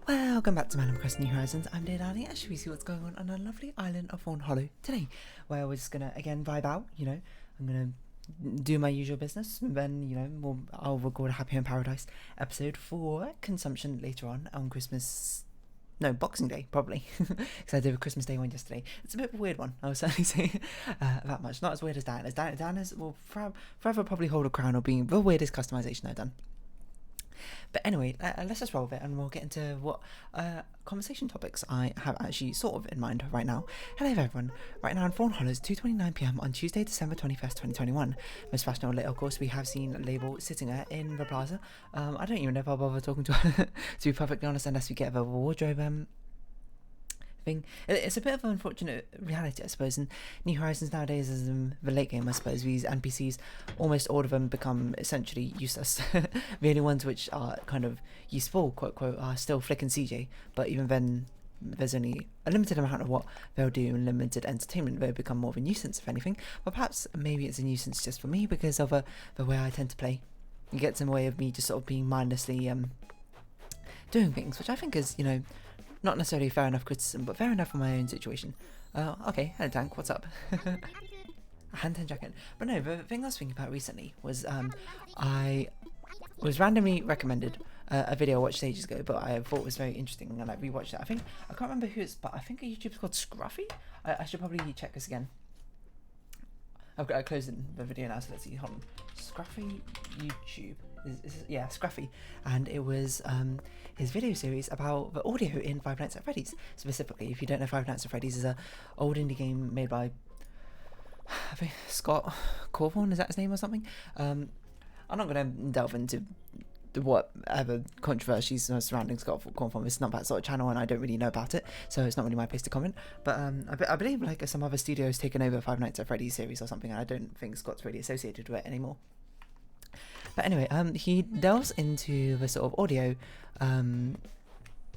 Welcome back to Animal Crossing New Horizons. I'm videodiary. As we see what's going on a lovely island of Fawnhollow today, where we're just gonna again vibe out. I'm gonna do my usual business, and then I'll record a Happy Home Paradise episode for consumption later on Christmas. No, Boxing Day, probably, because I did a Christmas Day one yesterday. It's a bit of a weird one, I would certainly say that much. Not as weird as Diana's. Diana's will forever probably hold a crown of being the weirdest customization I've done. But anyway, let's just roll with it and we'll get into what conversation topics I have actually sort of in mind right now. Hello everyone, right now in Fawnhollow it's 2:29 PM on Tuesday, December 21st, 2021. Most fashionable of course, we have seen Label sitting there in the plaza. I don't even know if I'll bother talking to her, to be perfectly honest, unless we get a wardrobe thing. It's a bit of an unfortunate reality, I suppose, in New Horizons nowadays as the late game, I suppose. These NPCs, almost all of them become essentially useless. The only ones which are kind of useful, quote quote, are still Flick and CJ, but even then there's only a limited amount of what they'll do and limited entertainment. They'll become more of a nuisance if anything, but perhaps maybe it's a nuisance just for me because of the way I tend to play. It gets in the way of me just sort of being mindlessly doing things, which I think is, not necessarily fair enough criticism, but fair enough for my own situation. Okay, hello Tank, what's up? A hand 10 jacket. But no, the thing I was thinking about recently was I was randomly recommended a video I watched ages ago, but I thought it was very interesting and I rewatched it. I can't remember who it's, but I think a YouTuber's called Scruffy. I should probably check this again. I closed the video now, so let's see. Hold on. Scruffy YouTube. Yeah, Scruffy. And it was his video series about the audio in Five Nights at Freddy's. Specifically, if you don't know, Five Nights at Freddy's is a old indie game made by, I think, Scott Cawthorn, is that his name or something? I'm not going to delve into whatever controversies surrounding Scott Cawthorn. It's not that sort of channel and I don't really know about it, so it's not really my place to comment. But I believe like some other studio's taken over Five Nights at Freddy's series or something, and I don't think Scott's really associated with it anymore. But anyway, he delves into the sort of audio, the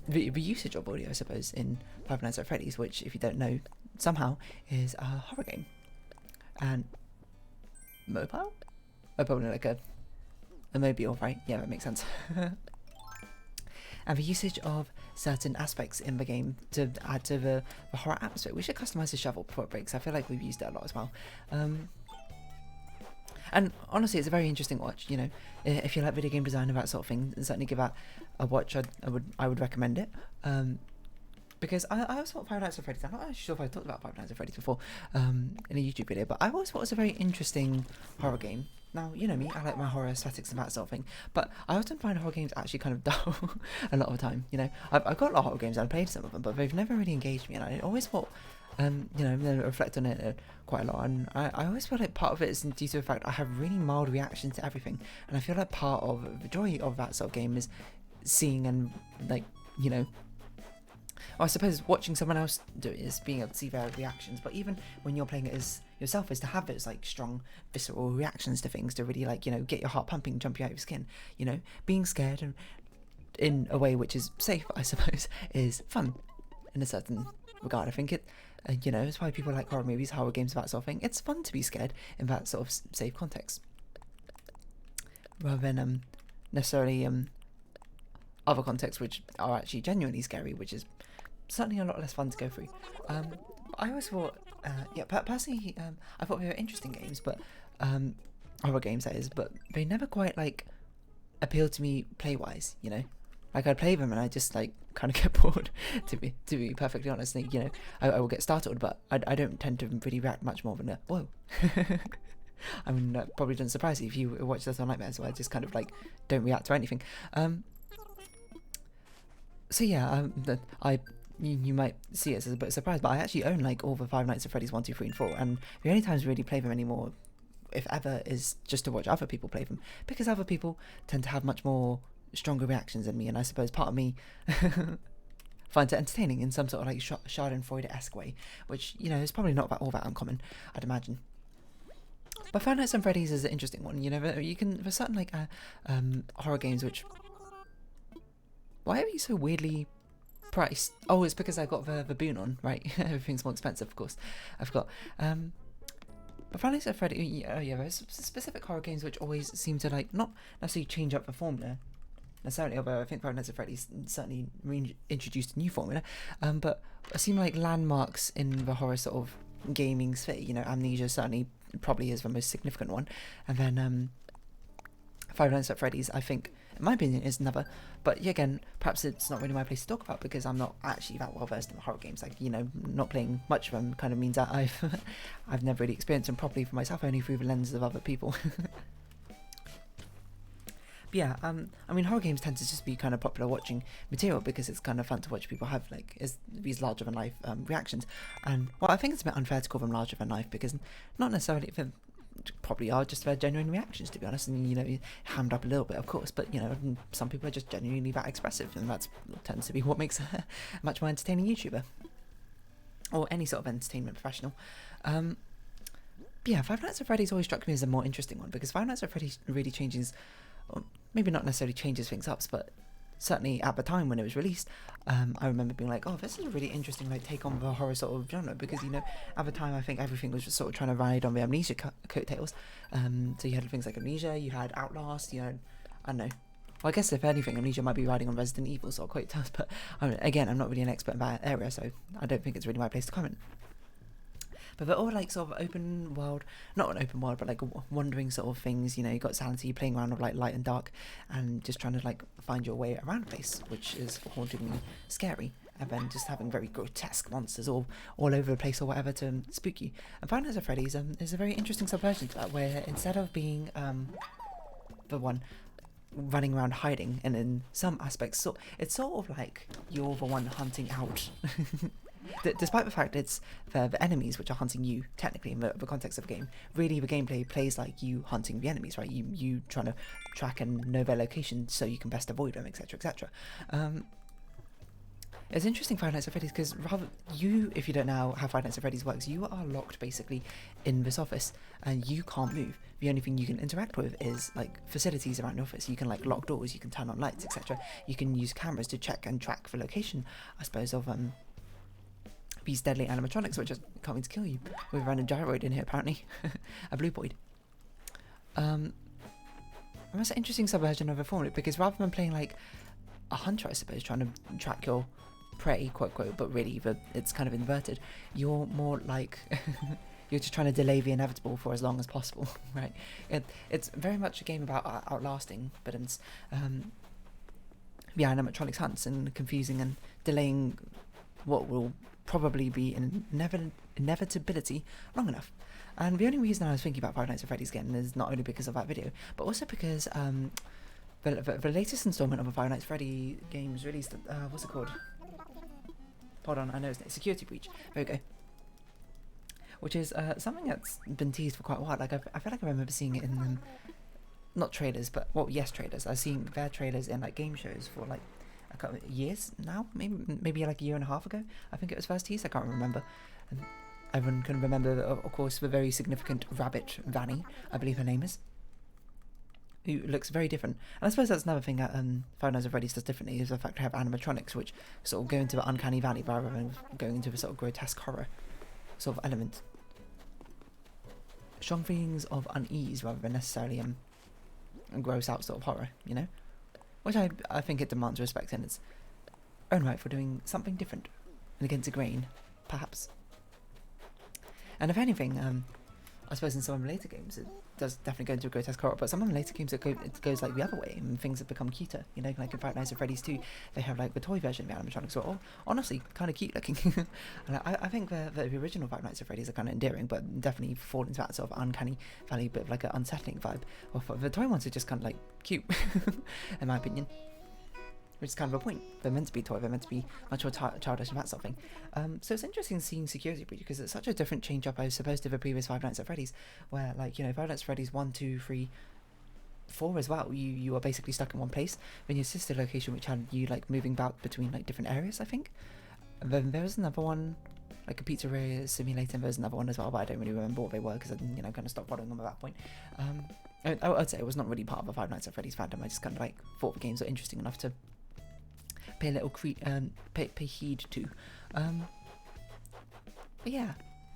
usage of audio, I suppose, in Five Nights at Freddy's, which, if you don't know, somehow is a horror game. And mobile? Oh, probably like a mobile, right? Yeah, that makes sense. And the usage of certain aspects in the game to add to the horror atmosphere. We should customize the shovel before it breaks. I feel like we've used it a lot as well. And honestly, it's a very interesting watch. If you like video game design and that sort of thing, certainly give that a watch. I would recommend it. Because I always thought Five Nights at Freddy's, I'm not actually sure if I talked about Five Nights at Freddy's before in a YouTube video, but I always thought it was a very interesting horror game. Now, you know me, I like my horror aesthetics and that sort of thing, but I often find horror games actually kind of dull a lot of the time. I've got a lot of horror games and I've played some of them, but they've never really engaged me, and I always thought, then reflect on it quite a lot, and I always feel like part of it is due to the fact I have really mild reactions to everything, and I feel like part of the joy of that sort of game is seeing and I suppose watching someone else do it is being able to see their reactions, but even when you're playing it as yourself, is to have those like strong visceral reactions to things to really get your heart pumping, jump you out of your skin. Being scared and in a way which is safe, I suppose, is fun in a certain regard. I think it, it's why people like horror movies, horror games, that sort of thing. It's fun to be scared in that sort of safe context, rather than necessarily other contexts which are actually genuinely scary, which is certainly a lot less fun to go through. I always thought, personally, I thought they were interesting games, but horror games that is, but they never quite appealed to me play-wise. I'd play them and I just kind of get bored. To be perfectly honest, I will get startled, but I don't tend to really react much more than a whoa. I mean, that probably doesn't surprise you if you watch Little Nightmares, so I just kind of don't react to anything. So yeah, you might see it as a bit of a surprise, but I actually own all the Five Nights at Freddy's 1, 2, 3, and 4, and the only times I really play them anymore, if ever, is just to watch other people play them, because other people tend to have much more stronger reactions than me, and I suppose part of me finds it entertaining in some sort of Schadenfreude-esque way, which is probably not all that uncommon, I'd imagine. But Five Nights at Freddy's is an interesting one. There's certain horror games which, why are you so weirdly priced? Oh, it's because I got the boon on, right? Everything's more expensive, of course. I forgot. But Five Nights at Freddy's, there's specific horror games which always seem to not necessarily change up the formula, necessarily, although I think Five Nights at Freddy's certainly reintroduced a new formula, but seem like landmarks in the horror sort of gaming sphere. You know, Amnesia certainly probably is the most significant one, and then Five Nights at Freddy's, I think, in my opinion, is another. But yeah, again, perhaps it's not really my place to talk about because I'm not actually that well versed in horror games. Like, you know, not playing much of them kind of means that I've never really experienced them properly for myself, only through the lenses of other people. But yeah, I mean, horror games tend to just be kind of popular watching material because it's kind of fun to watch people have like these larger than life reactions. And well, I think it's a bit unfair to call them larger than life because not necessarily for probably are just their genuine reactions, to be honest, and you know, hammed up a little bit, of course, but you know, some people are just genuinely that expressive, and that tends to be what makes a much more entertaining YouTuber or any sort of entertainment professional. But yeah, Five Nights at Freddy's always struck me as a more interesting one because Five Nights at Freddy's really changes, or maybe not necessarily changes things up, but certainly at the time when it was released, I remember being like, oh, this is a really interesting like take on the horror sort of genre, because, you know, at the time I think everything was just sort of trying to ride on the Amnesia coattails. So you had things like Amnesia, you had Outlast, you had, I don't know, well, I guess if anything, Amnesia might be riding on Resident Evil sort of coattails, but again, I'm not really an expert in that area, so I don't think it's really my place to comment. But they're all like sort of open world, not an open world, but like wandering sort of things. You know, you got Sanity playing around with like light and dark, and just trying to like find your way around a place, which is hauntingly scary. And then just having very grotesque monsters all over the place or whatever to spook you. And Five Nights at Freddy's is a very interesting subversion to that, where instead of being the one running around hiding, and in some aspects, it's sort of like you're the one hunting out. Despite the fact it's the enemies which are hunting you, technically, in the context of the game, really the gameplay plays like you hunting the enemies, right? You trying to track and know their location so you can best avoid them, etc, etc. It's interesting, Five Nights at Freddy's, because rather if you don't know how Five Nights at Freddy's works, you are locked basically in this office and you can't move. The only thing you can interact with is like facilities around the office. You can like lock doors, you can turn on lights, etc. You can use cameras to check and track the location, I suppose, of these deadly animatronics which are coming to kill you. With a random gyroid in here, apparently. A blue void. That's an interesting subversion of a formula, because rather than playing like a hunter, I suppose, trying to track your prey, quote quote, but really it's kind of inverted, you're more like you're just trying to delay the inevitable for as long as possible, right? It's very much a game about outlasting, but it's animatronics hunts and confusing and delaying what will probably be an inevitability long enough. And the only reason I was thinking about Five Nights at Freddy's again is not only because of that video, but also because the latest installment of a Five Nights at Freddy games released, what's it called? Hold on, I know it's Security Breach. There we go. Which is something that's been teased for quite a while. Like I feel like I remember seeing it in not trailers, but trailers. I've seen their trailers in like game shows for like a couple of years now, maybe like a year and a half ago. I think it was first teased. I can't remember. And everyone can remember, of course, the very significant rabbit Vanny, I believe her name is, who looks very different. And I suppose that's another thing that Five Nights at Freddy's does differently, is the fact to have animatronics which sort of go into the uncanny valley rather than going into the sort of grotesque horror sort of element. Strong feelings of unease rather than necessarily gross out sort of horror, you know? Which I think it demands respect in its own right for doing something different and against the grain, perhaps. And if anything, I suppose in some of the later games it does definitely go into a grotesque horror, but some of the later games it goes like the other way, and things have become cuter, you know, like in Five Nights at Freddy's 2, they have like the toy version of the animatronics, are all honestly kind of cute looking. And I think the original Five Nights at Freddy's are kind of endearing, but definitely fall into that sort of uncanny valley, bit of like an unsettling vibe. Well, the toy ones are just kind of like cute, in my opinion. Which is kind of a point. They're meant to be toy, they're meant to be much more childish and that sort of thing. So it's interesting seeing Security Breach, because it's such a different change up, I suppose, to the previous Five Nights at Freddy's, where, like, you know, Five Nights at Freddy's 1, 2, 3, 4 as well, you are basically stuck in one place. Then your sister location, which had you, like, moving about between, like, different areas, I think. And then there was another one, like a pizzeria simulator, and there's another one as well, but I don't really remember what they were, because I, you know, kind of stopped following them at that point. I'd say it was not really part of the Five Nights at Freddy's fandom. I just kind of, like, thought the games were interesting enough to pay a little pay heed to. But yeah,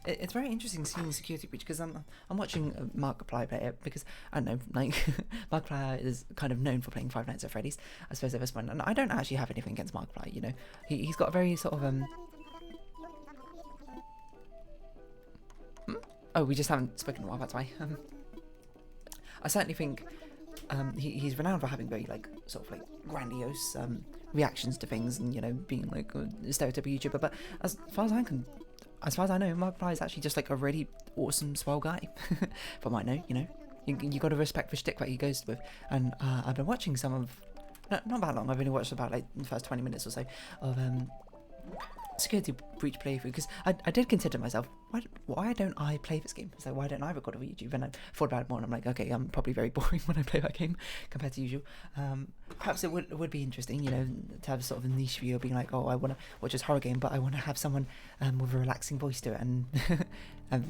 it's very interesting seeing Security Breach, because I'm watching Markiplier play it, because I don't know, like Markiplier is kind of known for playing Five Nights at Freddy's, I suppose, at this point, and I don't actually have anything against Markiplier. You know, he's got a very sort of Oh, we just haven't spoken in a while. That's why. I certainly think he's renowned for having very like sort of like grandiose reactions to things, and you know, being like a stereotypical YouTuber. But as far as I know, Markiplier is actually just like a really awesome, swell guy. From what I know, you know, you got to respect the shtick that he goes with. And I've been watching some of, not that long. I've only watched about like the first 20 minutes or so of Security Breach playthrough, because I did consider myself, why don't I play this game? So why don't I record a YouTube? And I thought about it more, and I'm like, okay, I'm probably very boring when I play that game compared to usual. Perhaps it would be interesting, you know, to have sort of a niche view of being like, oh, I want to watch this horror game, but I want to have someone with a relaxing voice to it, and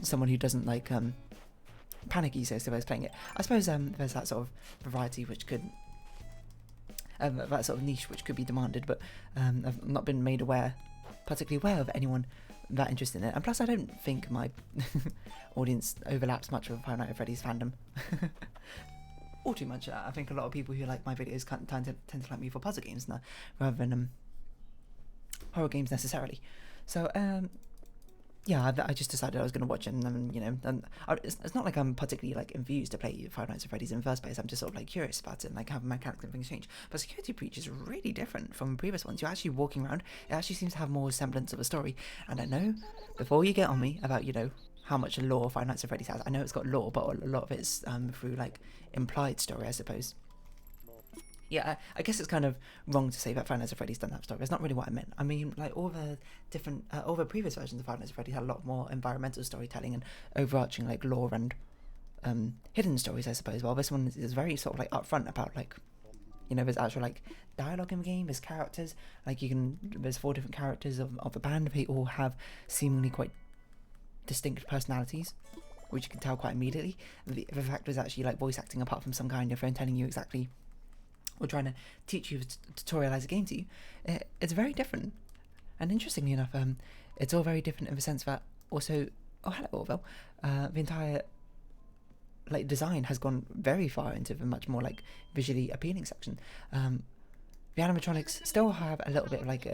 someone who doesn't like panicky, so suppose playing it. I suppose there's that sort of variety which could, that sort of niche which could be demanded, but I've not been made particularly aware of anyone that interested in it. And plus, I don't think my audience overlaps much with Five Nights at Freddy's fandom. Or too much. I think a lot of people who like my videos tend to like me for puzzle games now, rather than horror games necessarily. So yeah, I just decided I was going to watch it, and you know, it's not like I'm particularly like enthused to play Five Nights at Freddy's in the first place. I'm just sort of like curious about it, and like how mechanics and things change. But Security Breach is really different from previous ones. You're actually walking around. It actually seems to have more semblance of a story. And I know, before you get on me about, you know, how much lore Five Nights at Freddy's has, I know it's got lore, but a lot of it's through like implied story, I suppose. Yeah, I guess it's kind of wrong to say that Five Nights at Freddy's doesn't have story. That's not really what I meant. I mean, like all the previous versions of Five Nights at Freddy's had a lot more environmental storytelling and overarching like lore and hidden stories, I suppose. While this one is very sort of like upfront about like, you know, there's actual like dialogue in the game. There's characters. Like there's 4 different characters of a band. They all have seemingly quite distinct personalities, which you can tell quite immediately. The fact is actually like voice acting, apart from some kind of phone telling you exactly, or trying to teach you, tutorialize a game to you, it's very different. And interestingly enough, it's all very different in the sense that also, oh hello Orville, the entire like design has gone very far into the much more like visually appealing section. The animatronics still have a little bit of like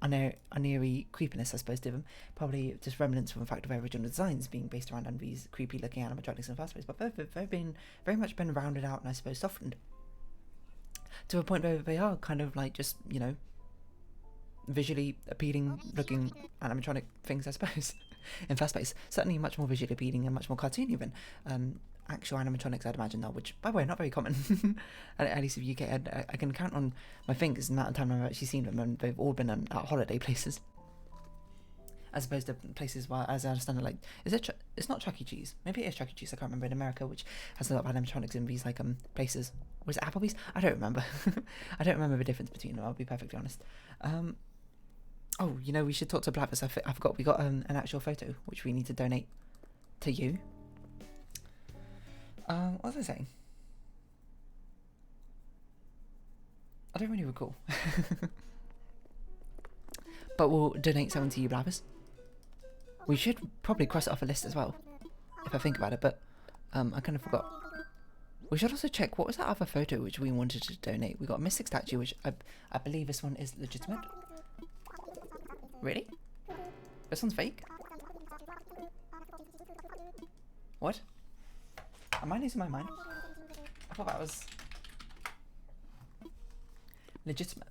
uneary creepiness, I suppose, to them. Probably just remnants from the fact of their original designs being based around these creepy looking animatronics in the first place. But they've been very much been rounded out and I suppose softened, to a point where they are kind of like just, you know, visually appealing looking animatronic things, I suppose. In first place, certainly much more visually appealing and much more cartoony than actual animatronics, I'd imagine, now, which, by the way, not very common, at least in the UK. I can count on my fingers the amount of time I've actually seen them, and they've all been at holiday places, as opposed to places where, as I understand it, like, it's not Chuck E. Cheese, maybe it is Chuck E. Cheese, I can't remember, in America, which has a lot of animatronics in these, like, places. Was it Applebee's? I don't remember. I don't remember the difference between them, I'll be perfectly honest. Oh, you know, we should talk to Blathers. I forgot, we got an actual photo, which we need to donate to you. What was I saying? I don't really recall. But we'll donate something to you, Blathers. We should probably cross it off a list as well, if I think about it, but I kind of forgot. We should also check, what was that other photo which we wanted to donate? We got a Mystic statue, which I believe this one is legitimate. Really? This one's fake? What? Am I losing my mind? I thought that was legitimate.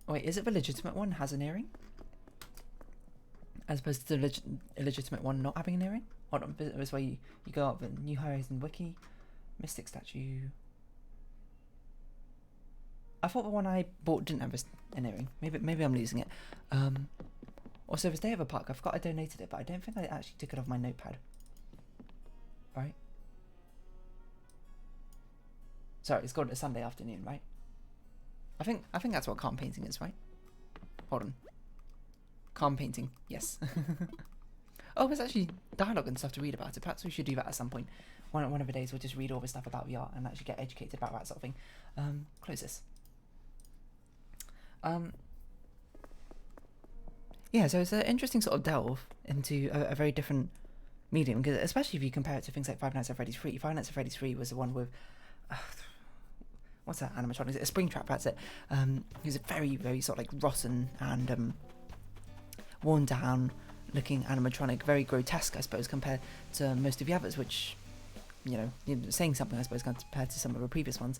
Wait, is it the legitimate one has an earring? As opposed to the illegitimate one not having an earring? Hold on, this way you go up the New Horizon Wiki, Mystic statue. I thought the one I bought didn't have an earring. Maybe I'm losing it. Also, this Day of a Park, I forgot I donated it, but I don't think I actually took it off my notepad. Right? Sorry, it's called a Sunday afternoon, right? I think that's what calm painting is, right? Hold on. Calm painting, yes. Oh, there's actually dialogue and stuff to read about it. Perhaps we should do that at some point. One of the days we'll just read all this stuff about the art and actually get educated about that sort of thing. Close this. yeah, so it's an interesting sort of delve into a very different medium, because especially if you compare it to things like Five Nights at Freddy's 3. Five Nights at Freddy's 3 was the one with what's that animatronic? Is it a Springtrap? That's it. He was a very, very sort of like rotten and worn down looking animatronic, very grotesque, I suppose, compared to most of the others, which, you know, saying something, I suppose, compared to some of the previous ones.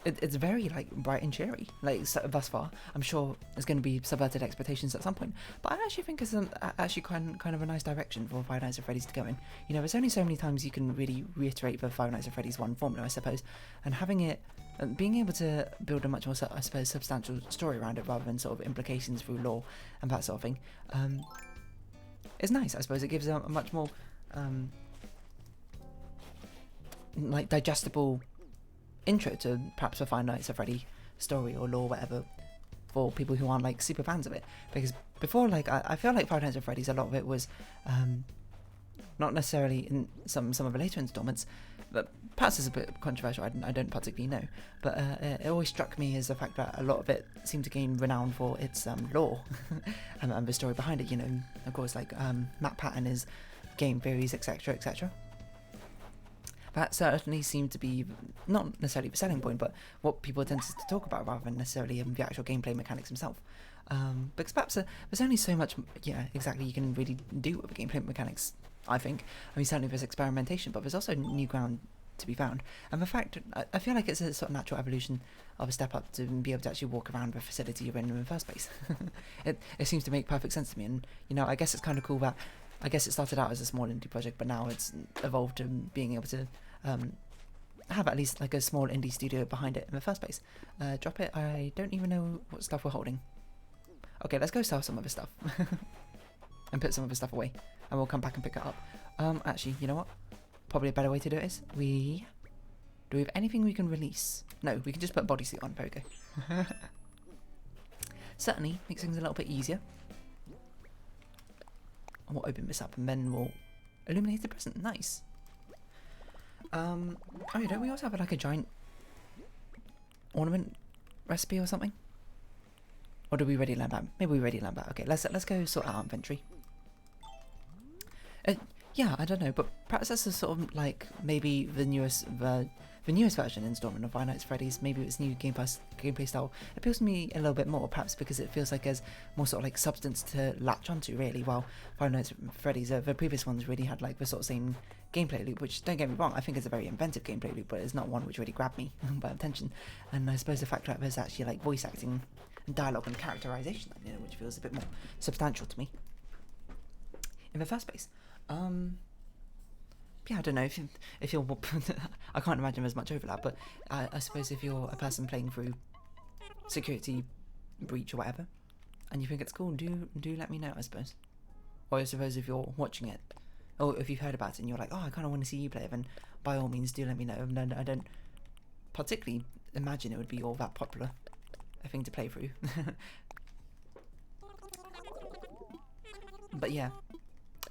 It's very like bright and cheery, like thus far. I'm sure there's going to be subverted expectations at some point, but I actually think it's actually kind of a nice direction for Five Nights at Freddy's to go in. You know, there's only so many times you can really reiterate the Five Nights at Freddy's 1 formula, I suppose, and having it, being able to build a much more, I suppose, substantial story around it rather than sort of implications through lore and that sort of thing, is nice. I suppose it gives a much more like digestible intro to perhaps a Five Nights at Freddy story or lore, whatever, for people who aren't like super fans of it. Because before, like, I feel like Five Nights at Freddy's, a lot of it was not necessarily in some of the later installments, but perhaps it's a bit controversial, I don't particularly know, but it always struck me as the fact that a lot of it seemed to gain renown for its lore and the story behind it, you know, of course, like map pattern is game theories, etc, etc. That certainly seemed to be not necessarily the selling point, but what people tend to talk about rather than necessarily the actual gameplay mechanics themselves. Because perhaps there's only so much, yeah, exactly, you can really do with the gameplay mechanics, I think. I mean, certainly there's experimentation, but there's also new ground to be found. And the fact, I feel like it's a sort of natural evolution of a step up to be able to actually walk around the facility you're in the first place. It seems to make perfect sense to me, and, you know, I guess it's kind of cool that, I guess it started out as a small indie project, but now it's evolved to being able to have at least like a small indie studio behind it in the first place. Drop it. I don't even know what stuff we're holding. Okay, let's go sell some of the stuff and put some of the stuff away, and we'll come back and pick it up. Actually, you know what? Probably a better way to do it is do we have anything we can release? No, we can just put bodysuit on. Very good. Certainly makes things a little bit easier. And we'll open this up and then we'll illuminate the present. Nice. Oh, don't we also have like a giant ornament recipe or something? Or do we already learn that? Maybe we already learned that. Okay, let's go sort out our inventory. Yeah, I don't know, but perhaps that's a sort of like maybe the newest version installment of Five Nights at Freddy's. Maybe its new gameplay style appeals to me a little bit more, perhaps because it feels like there's more sort of like substance to latch onto, really. While Five Nights at Freddy's, the previous ones really had like the sort of same gameplay loop, which, don't get me wrong, I think it's a very inventive gameplay loop, but it's not one which really grabbed me by attention. And I suppose the fact that there's actually like voice acting and dialogue and characterization, you know, which feels a bit more substantial to me in the first place. Yeah, I don't know if you're I can't imagine there's much overlap, but I suppose if you're a person playing through Security Breach or whatever, and you think it's cool, do let me know, I suppose. Or I suppose if you're watching it, or if you've heard about it and you're like, oh, I kind of want to see you play it, then by all means do let me know. No, I don't particularly imagine it would be all that popular a thing to play through. But yeah,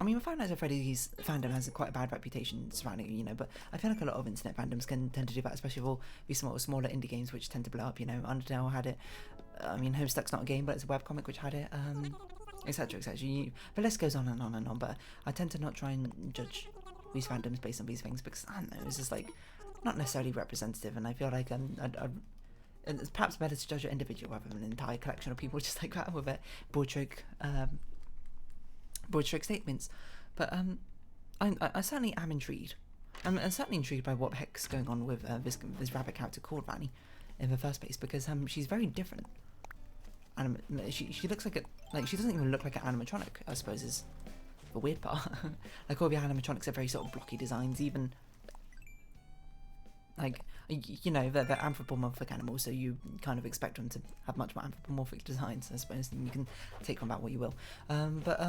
I mean, Five Nights at Freddy's fandom has quite a bad reputation surrounding it, you know, but I feel like a lot of internet fandoms can tend to do that, especially with all these smaller indie games which tend to blow up, you know. Undertale had it, I mean, Homestuck's not a game, but it's a webcomic which had it, etc, etc. The list goes on and on and on, but I tend to not try and judge these fandoms based on these things, because, I don't know, it's just, like, not necessarily representative, and I feel like it's perhaps better to judge an individual rather than an entire collection of people just like that with it, broad stroke statements. But I certainly am intrigued. I'm certainly intrigued by what the heck's going on with this rabbit character called Vanny in the first place, because she's very different. She looks like she doesn't even look like an animatronic, I suppose, is the weird part. Like, all the animatronics are very sort of blocky designs, even like, you know, they're anthropomorphic animals, so you kind of expect them to have much more anthropomorphic designs, I suppose, and you can take from that what you will. But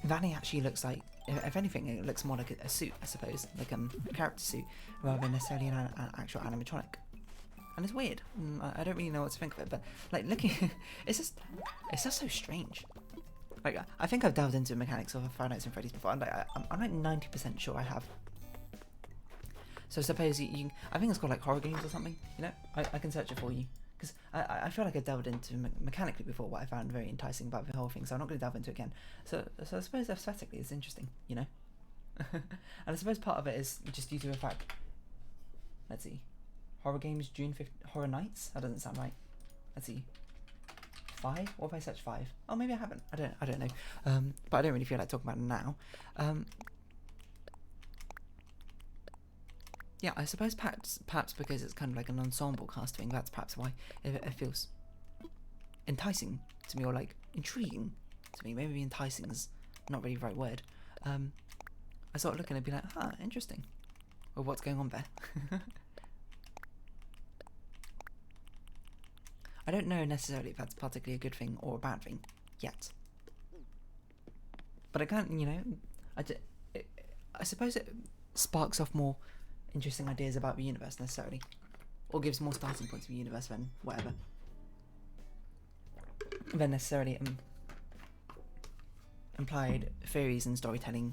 Vanny actually looks like, if anything, it looks more like a suit, I suppose, like a character suit, rather than necessarily an actual animatronic. And it's weird. I don't really know what to think of it, but like looking, it's just so strange. Like, I think I've delved into the mechanics of Five Nights at Freddy's before, and I'm like 90% sure I have. So suppose you I think it's called like horror games or something, you know? I can search it for you because I feel like I delved into mechanically before what I found very enticing about the whole thing, so I'm not going to delve into it again. So I suppose aesthetically it's interesting, you know. And I suppose part of it is just due to the fact, let's see, horror games June 5th, horror nights. That doesn't sound right. Let's see, 5. What if I search 5? Oh, maybe I haven't. I don't know. But I don't really feel like talking about it now. Yeah, I suppose perhaps because it's kind of like an ensemble cast thing, that's perhaps why it feels enticing to me, or like intriguing to me. Maybe enticing is not really the right word. I sort of look and be like, huh, interesting. Well, what's going on there? I don't know necessarily if that's particularly a good thing or a bad thing yet. But I can't, you know, I suppose it sparks off more interesting ideas about the universe necessarily, or gives more starting points of the universe than whatever, than necessarily implied theories and storytelling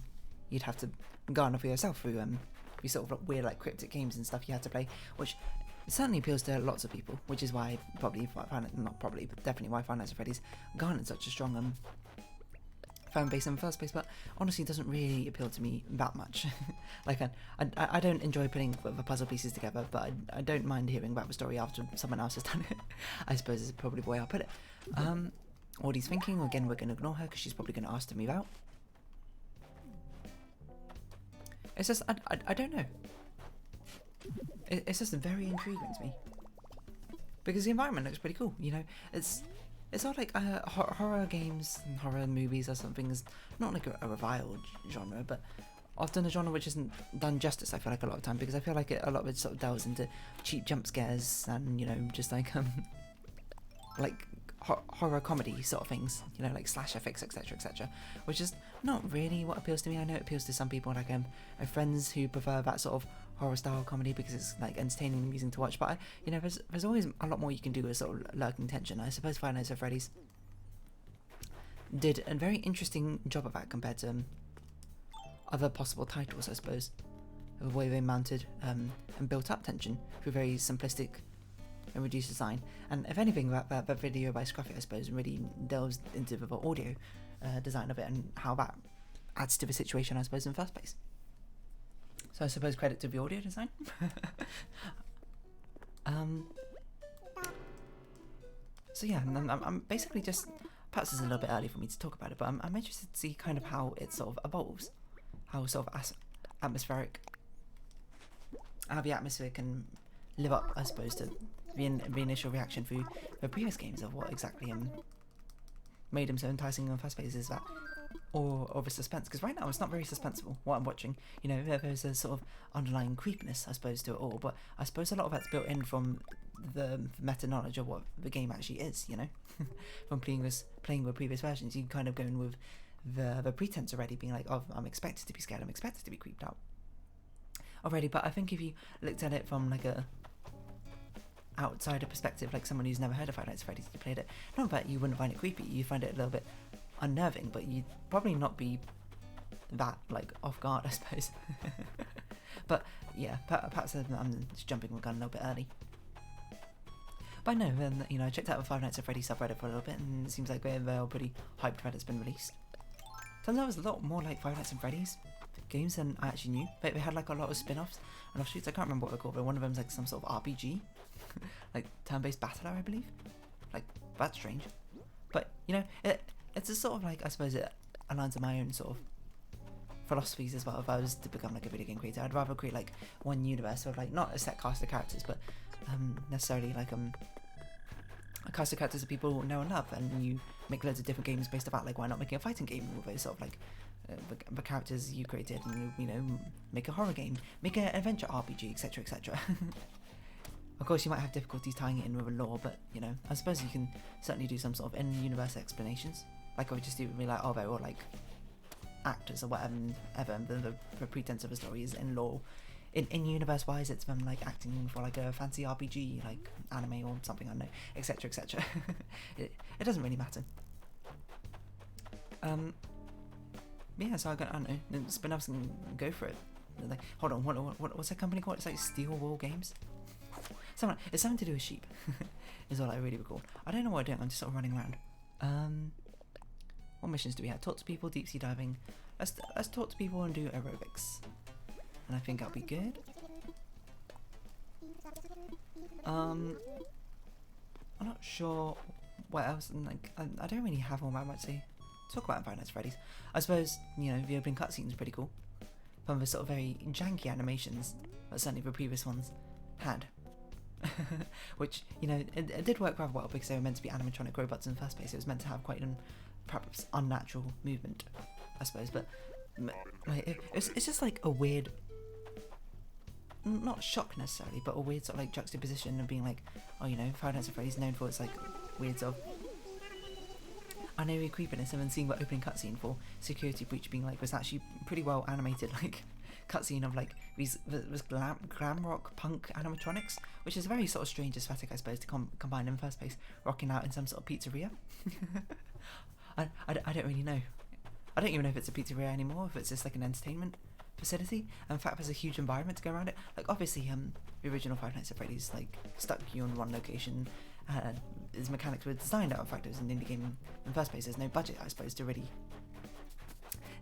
you'd have to garner for yourself through these sort of weird like cryptic games and stuff you had to play, which certainly appeals to lots of people, which is why definitely why Five Nights at Freddy's garnered such a strong fan base in the first place, but honestly doesn't really appeal to me that much. Like I don't enjoy putting the puzzle pieces together, but I don't mind hearing about the story after someone else has done it. I suppose is probably the way I'll put it. Audie's thinking, again we're going to ignore her because she's probably going to ask to move out. It's just, I don't know. It's just very intriguing to me. Because the environment looks pretty cool, you know. It's not like horror games and horror movies or something is not like a reviled genre, but often a genre which isn't done justice, I feel like, a lot of time, because I feel like a lot of it sort of delves into cheap jump scares and, you know, just like horror comedy sort of things, you know, like slash effects, etc., which is not really what appeals to me. I know it appeals to some people, like I have friends who prefer that sort of horror style comedy because it's like entertaining and amusing to watch, but you know, there's always a lot more you can do with sort of lurking tension. I suppose Five Nights at Freddy's did a very interesting job of that compared to other possible titles, I suppose, the way they mounted and built up tension through very simplistic and reduced design. And if anything, that video by Scruffy, I suppose, really delves into the audio design of it and how that adds to the situation, I suppose, in the first place. So I suppose credit to the audio design. So yeah, I'm basically just, perhaps it's a little bit early for me to talk about it, but I'm interested to see kind of how it sort of evolves, how sort of atmospheric, how the atmosphere can live up, I suppose, to the initial reaction through the previous games of what exactly made him so enticing in the first place. Is that or the suspense, because right now it's not very suspenseful what I'm watching, you know. There's a sort of underlying creepiness, I suppose, to it all, but I suppose a lot of that's built in from the meta knowledge of what the game actually is, you know. From playing with previous versions, you kind of go in with the pretense already, being like, oh, I'm expected to be scared, I'm expected to be creeped out already. But I think if you looked at it from like a outsider perspective, like someone who's never heard of Five Nights at Freddy's, you played it, not that you wouldn't find it creepy, you find it a little bit unnerving, but you'd probably not be that like off guard, I suppose. But yeah, perhaps I'm just jumping the gun a little bit early. But no, then, you know, I checked out the Five Nights at Freddy's subreddit for a little bit, and it seems like they're all pretty hyped that it's been released. Turns out it was a lot more like Five Nights at Freddy's games than I actually knew. But they had like a lot of spin-offs and offshoots. I can't remember what they're called, but one of them's like some sort of RPG, like turn-based battler, I believe. Like, that's strange. But you know, it's a sort of like, I suppose it aligns with my own sort of philosophies as well. If I was to become like a video game creator, I'd rather create like one universe of like not a set cast of characters, but necessarily like a cast of characters that people know and love, and you make loads of different games based on that. Like, why not making a fighting game with those sort of like the characters you created, and you know, make a horror game, make an adventure RPG, etc. Of course, you might have difficulties tying it in with a lore, but you know, I suppose you can certainly do some sort of in-universe explanations. Like I would just do with me, like, oh, they're all like actors or whatever, and the pretense of a story is in lore. In universe wise, it's them like acting for like a fancy RPG, like anime or something, I don't know, etc. It doesn't really matter. Yeah, so I don't know, spin-offs can go for it. Like, hold on, what's that company called? It's like Steel Wool Games. It's something to do with sheep. is all like really cool. I don't know what I'm doing. I'm just sort of running around. What missions do we have? Talk to people, deep sea diving. Let's talk to people and do aerobics. And I think that'll be good. I'm not sure what else. And like, I don't really have all that much to talk about in Five Nights at Freddy's. I suppose, you know, the opening cutscene is pretty cool. Some of the sort of very janky animations that certainly the previous ones had. Which, you know, it did work rather well because they were meant to be animatronic robots in the first place. It was meant to have quite an perhaps unnatural movement, I suppose. But like, it's just like a weird, not shock necessarily, but a weird sort of like juxtaposition of being like, oh, you know, Five Nights at Freddy's known for its like weird sort of unerring creepiness, and then seeing the opening cutscene for Security Breach being like was actually pretty well animated, like cutscene of like these glam rock punk animatronics, which is a very sort of strange aesthetic, I suppose, to combine in the first place, rocking out in some sort of pizzeria. I don't really know. I don't even know if it's a pizzeria anymore, if it's just like an entertainment facility. And in fact, there's a huge environment to go around it. Like obviously, the original Five Nights at Freddy's like stuck you in one location. Its mechanics were designed out of fact it was an indie game in the first place. There's no budget, I suppose, to really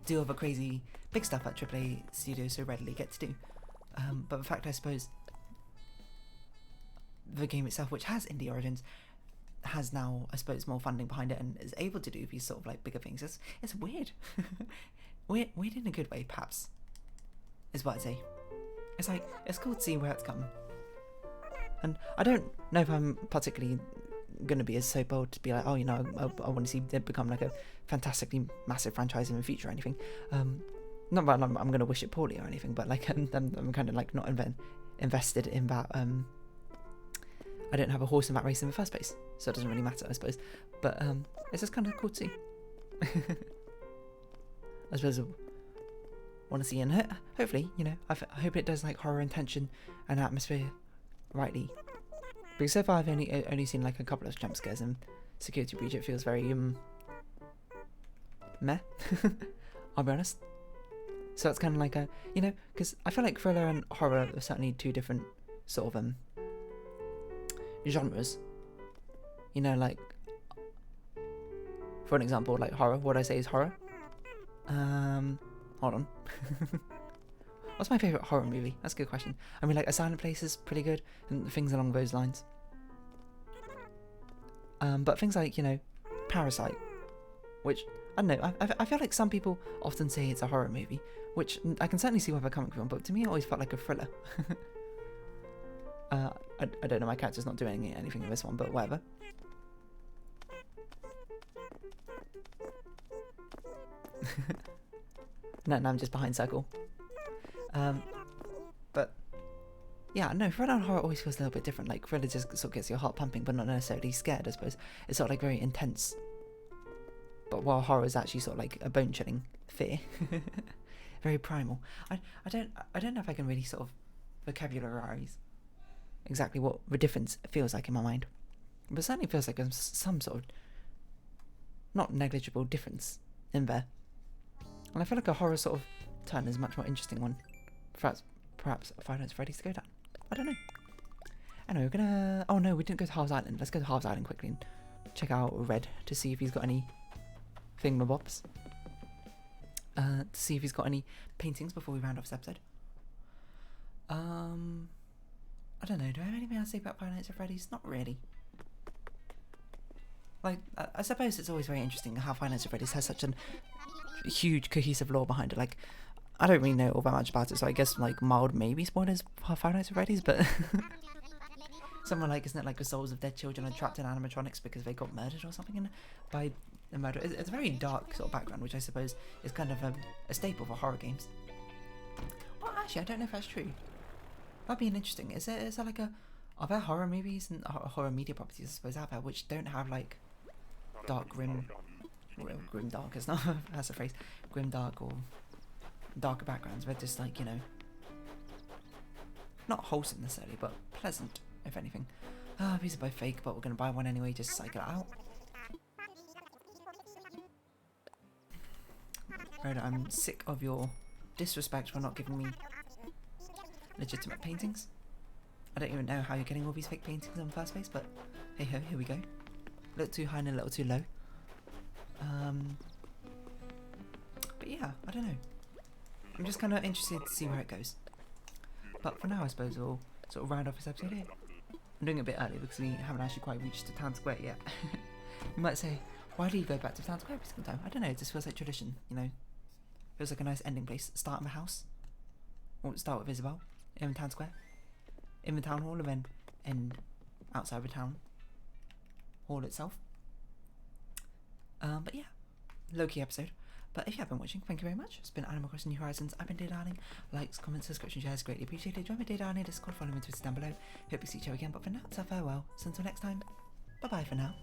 do all the crazy big stuff that AAA studios so readily get to do. But the fact, I suppose, the game itself, which has indie origins, has now, I suppose, more funding behind it and is able to do these sort of like bigger things. It's weird. weird in a good way, perhaps, is what I'd say. It's like, it's cool to see where it's come. And I don't know if I'm particularly going to be as so bold to be like, oh, you know, I want to see it become like a fantastically massive franchise in the future or anything. Not that I'm going to wish it poorly or anything, but like I'm kind of like not invested in that. I don't have a horse in that race in the first place, so it doesn't really matter, I suppose. But it's just kind of cool to see. I suppose I want to see, and hopefully, you know, I hope it does like horror intention and atmosphere rightly. Because so far I've only seen like a couple of jump scares in Security Breach. It feels very meh. I'll be honest. So it's kind of like a, you know, because I feel like thriller and horror are certainly two different sort of genres. You know, like for an example, like horror. What I say is horror. Hold on. What's my favourite horror movie? That's a good question. I mean, like A Silent Place is pretty good, and things along those lines. But things like, you know, Parasite, which, I don't know, I feel like some people often say it's a horror movie, which I can certainly see where they're coming from, but to me it always felt like a thriller. I don't know, my character's not doing anything in this one, but whatever. No, I'm just behind circle. But yeah, no, thriller and horror always feels a little bit different. Like thriller just sort of gets your heart pumping, but not necessarily scared, I suppose. It's sort of like very intense. But while horror is actually sort of like a bone-chilling fear, very primal. I don't know if I can really sort of vocabularize exactly what the difference feels like in my mind, but it certainly feels like there's some sort of not negligible difference in there. And I feel like a horror sort of turn is a much more interesting one. Perhaps Five Nights at Freddy's to go down. I don't know. Anyway, we're gonna... Oh no, we didn't go to Harv's Island. Let's go to Harv's Island quickly and check out Red to see if he's got any thingamabobs. To see if he's got any paintings before we round off this episode. I don't know. Do I have anything else to say about Five Nights at Freddy's? Not really. Like, I suppose it's always very interesting how Five Nights at Freddy's has such a huge cohesive lore behind it. Like, I don't really know all that much about it, so I guess like mild maybe spoilers for Five Nights at Freddy's, but someone like, isn't it like the souls of dead children are trapped in animatronics because they got murdered or something by a murder? It's a very dark sort of background, which I suppose is kind of a staple for horror games. Well, actually, I don't know if that's true. That'd be an interesting. Is there like are there horror movies and horror media properties, I suppose, out there which don't have like dark, grim dark, it's not, that's a phrase, grim dark or darker backgrounds, but just like, you know, not wholesome necessarily, but pleasant, if anything. These are both fake, but we're going to buy one anyway, just psych it out. Right, I'm sick of your disrespect for not giving me legitimate paintings. I don't even know how you're getting all these fake paintings in the first place, but hey ho, here we go. A little too high and a little too low. But yeah, I don't know. I'm just kind of interested to see where it goes. But for now, I suppose we'll sort of round off this episode here. I'm doing it a bit early because we haven't actually quite reached the town square yet. You might say, why do you go back to the town square every single time? I don't know, it just feels like tradition, you know. Feels like a nice ending place. Start in the house. Or start with Isabel in the town square. In the town hall, and then end outside the town hall itself. But yeah, low-key episode. But if you have been watching, thank you very much. It's been Animal Crossing New Horizons. I've been Dear Darling. Likes, comments, subscription, shares, greatly appreciated. Join my Dear Darling Discord, follow me on Twitter down below. Hope to see you again. But for now, it's a farewell. So until next time, bye bye for now.